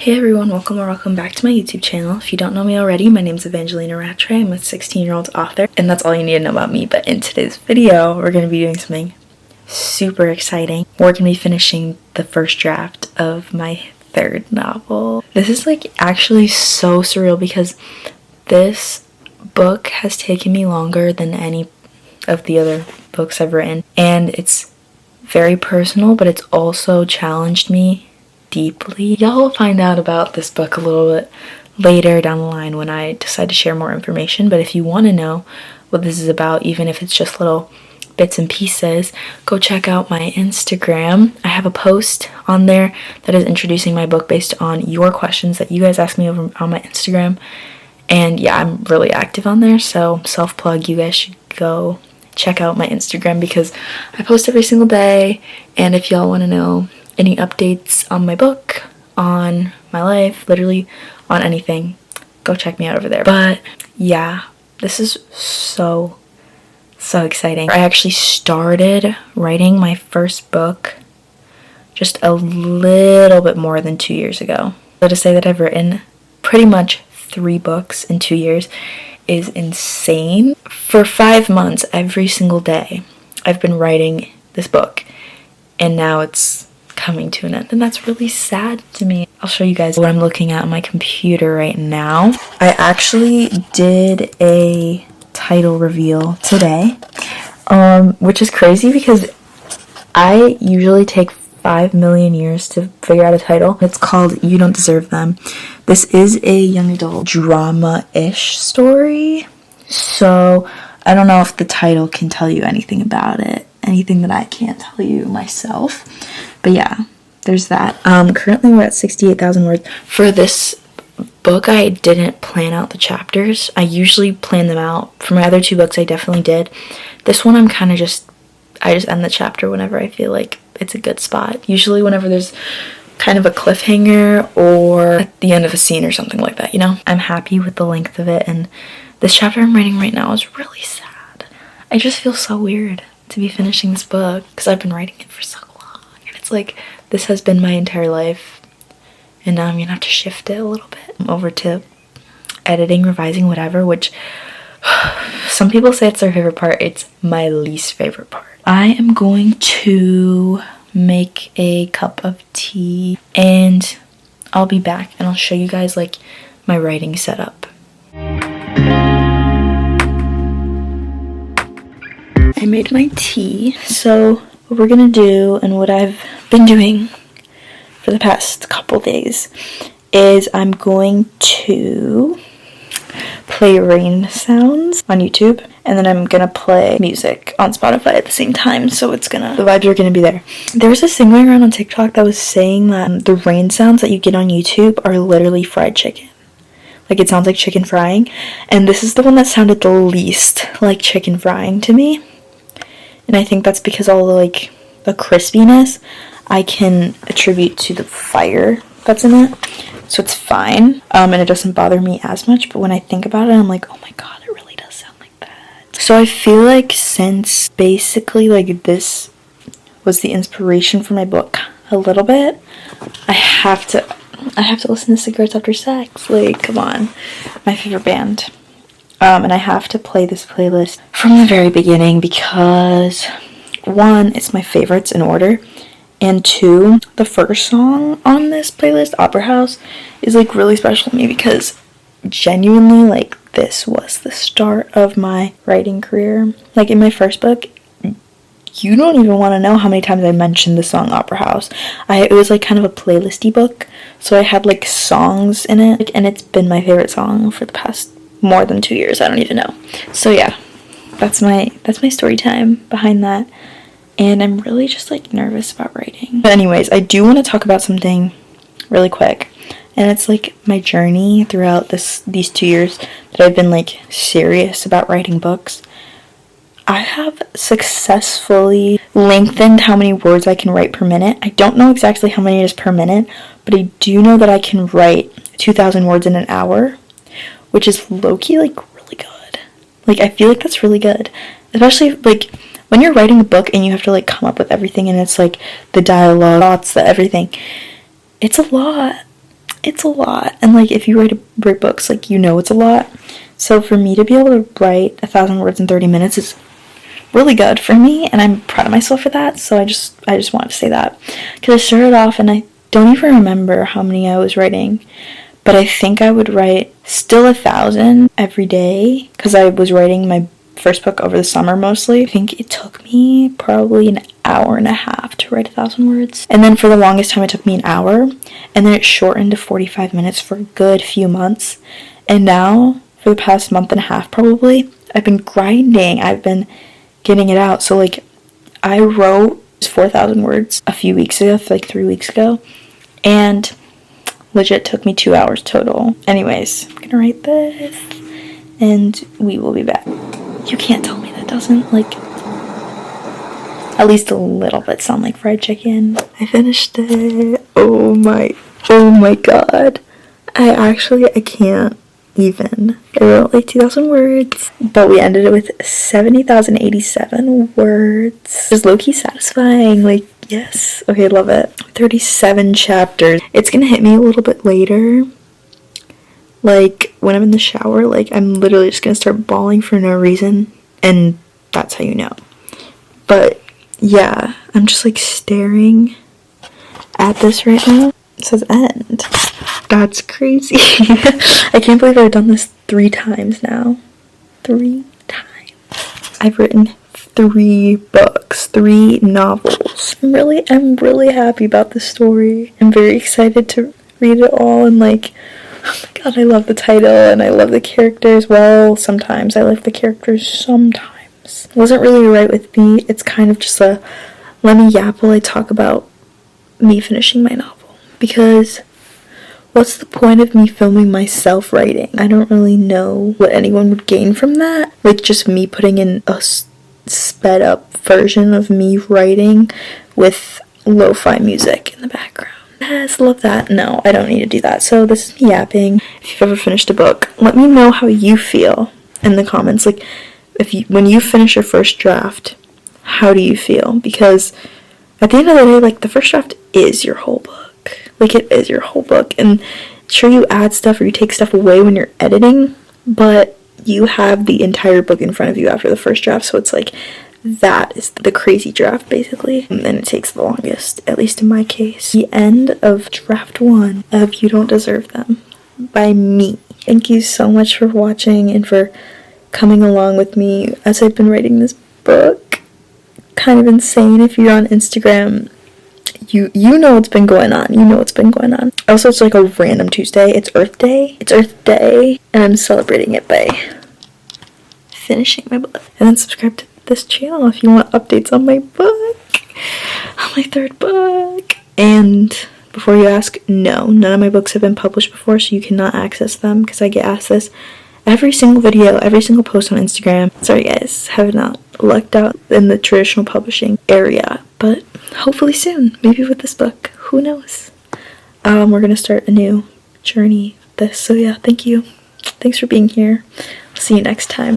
Hey everyone, welcome back to my YouTube channel. If you don't know me already, my name's Evangelina Rattray. I'm a 16-year-old author, and that's all you need to know about me. But in today's video, we're going to be doing something super exciting. We're going to be finishing the first draft of my third novel. This is actually so surreal because this book has taken me longer than any of the other books I've written, and it's very personal, but it's also challenged me deeply. Y'all will find out about this book a little bit later down the line when I decide to share more information, but if you want to know what this is about, even if it's just little bits and pieces, go check out my Instagram. I have a post on there that is introducing my book based on your questions that you guys asked me over on my Instagram, and yeah, I'm really active on there, so self-plug, you guys should go check out my Instagram because I post every single day, and if y'all want to know any updates on my book, on my life, literally on anything, go check me out over there. But yeah, this is so exciting. I actually started writing my first book just a little bit more than 2 years ago. So to say that I've written pretty much 3 books in 2 years is insane. For 5 months, every single day, I've been writing this book, and now it's coming to an end, and that's really sad to me. I'll show you guys what I'm looking at on my computer right now. I actually did a title reveal today, which is crazy because I usually take 5 million years to figure out a title. It's called You Don't Deserve Them. This is a young adult drama-ish story, so I don't know if the title can tell you anything about it, anything that I can't tell you myself. But yeah, there's that. Currently we're at 68,000 words. For this book, I didn't plan out the chapters. I usually plan them out. For my other 2 books, I definitely did. This one, I'm kind of I just end the chapter whenever I feel like it's a good spot. Usually whenever there's kind of a cliffhanger or at the end of a scene or something like that, you know? I'm happy with the length of it, and this chapter I'm writing right now is really sad. I just feel so weird to be finishing this book because I've been writing it for so long. It's like this has been my entire life, and now I'm gonna have to shift it a little bit over to editing, revising, whatever, which some people say it's their favorite part. It's my least favorite part. I am going to make a cup of tea and I'll be back and I'll show you guys my writing setup. I made my tea, so what we're gonna do, and what I've been doing for the past couple days, is I'm going to play rain sounds on YouTube, and then I'm gonna play music on Spotify at the same time, so the vibes are gonna be there. There was this thing going around on TikTok that was saying that the rain sounds that you get on YouTube are literally fried chicken. It sounds like chicken frying, and this is the one that sounded the least like chicken frying to me. And I think that's because all the crispiness I can attribute to the fire that's in it. So it's fine. And it doesn't bother me as much. But when I think about it, I'm like, oh my god, it really does sound like that. So I feel like since basically this was the inspiration for my book a little bit, I have to listen to Cigarettes After Sex. Come on. My favorite band. And I have to play this playlist from the very beginning because 1, it's my favorites in order, and 2, the first song on this playlist, Opera House, is really special to me because genuinely this was the start of my writing career. In my first book, you don't even want to know how many times I mentioned the song Opera House. It was kind of a playlisty book, so I had songs in it, and it's been my favorite song for the past more than 2 years. I don't even know. So yeah, that's my story time behind that, and I'm really just nervous about writing. But anyways, I do want to talk about something really quick, and it's my journey throughout these 2 years that I've been serious about writing books. I have successfully lengthened how many words I can write per minute. I don't know exactly how many it is per minute, but I do know that I can write 2,000 words in an hour, which is low-key really good. I feel that's really good, especially when you're writing a book and you have to come up with everything, and it's the dialogue, thoughts, the everything. It's a lot, it's a lot. And like if you write books, like you know it's a lot. So for me to be able to write 1,000 words in 30 minutes is really good for me, and I'm proud of myself for that. So I just wanted to say that, because I started off and I don't even remember how many I was writing, but I think I would write still 1,000 every day, because I was writing my first book over the summer mostly. I think it took me probably an hour and a half to write 1,000 words, and then for the longest time it took me an hour, and then it shortened to 45 minutes for a good few months, and now for the past month and a half probably, I've been grinding. I've been getting it out. So like I wrote 4,000 words a few weeks ago, like 3 weeks ago, and legit took me 2 hours total. Anyways, I'm gonna write this and we will be back. You can't tell me that doesn't like at least a little bit sound like fried chicken. I finished it. Oh my god. I can't even. I wrote like 2,000 words, but we ended it with 70,087 words. It was low-key satisfying, like, yes. Okay, love it. 37 chapters. It's gonna hit me a little bit later, like when I'm in the shower. Like I'm literally just gonna start bawling for no reason, and that's how you know. But yeah, I'm just like staring at this right now. It says end. That's crazy. I can't believe I've done this 3 times now. 3 times. I've written 3 books, 3 novels. I'm really happy about this story. I'm very excited to read it all, and like, oh my god, I love the title and I love the characters. Well, sometimes I like the characters, sometimes. It wasn't really right with me. It's kind of just a let me yap while I talk about me finishing my novel, because what's the point of me filming myself writing? I don't really know what anyone would gain from that. Like just me putting in a sped up version of me writing with lo-fi music in the background. Yes, love that. No, I don't need to do that. So this is me yapping. If you've ever finished a book, let me know how you feel in the comments. Like when you finish your first draft, how do you feel? Because at the end of the day, like the first draft is your whole book. Like it is your whole book, and sure you add stuff or you take stuff away when you're editing, but you have the entire book in front of you after the first draft, so it's like that is the crazy draft basically, and it takes the longest, at least in my case. The end of draft 1 of You Don't Deserve Them by me. Thank you so much for watching and for coming along with me as I've been writing this book. Kind of insane. If you're on Instagram, you know what's been going on. You know what's been going on. Also, it's like a random Tuesday. It's Earth Day. It's Earth Day, and I'm celebrating it by finishing my book. And then subscribe to this channel if you want updates on my book, on my 3rd book. And before you ask, no, none of my books have been published before, so you cannot access them, because I get asked this every single video, every single post on Instagram. Sorry guys, have not lucked out in the traditional publishing area, but hopefully soon, maybe with this book, who knows. We're gonna start a new journey with this, so yeah, thank you. Thanks for being here. I'll see you next time.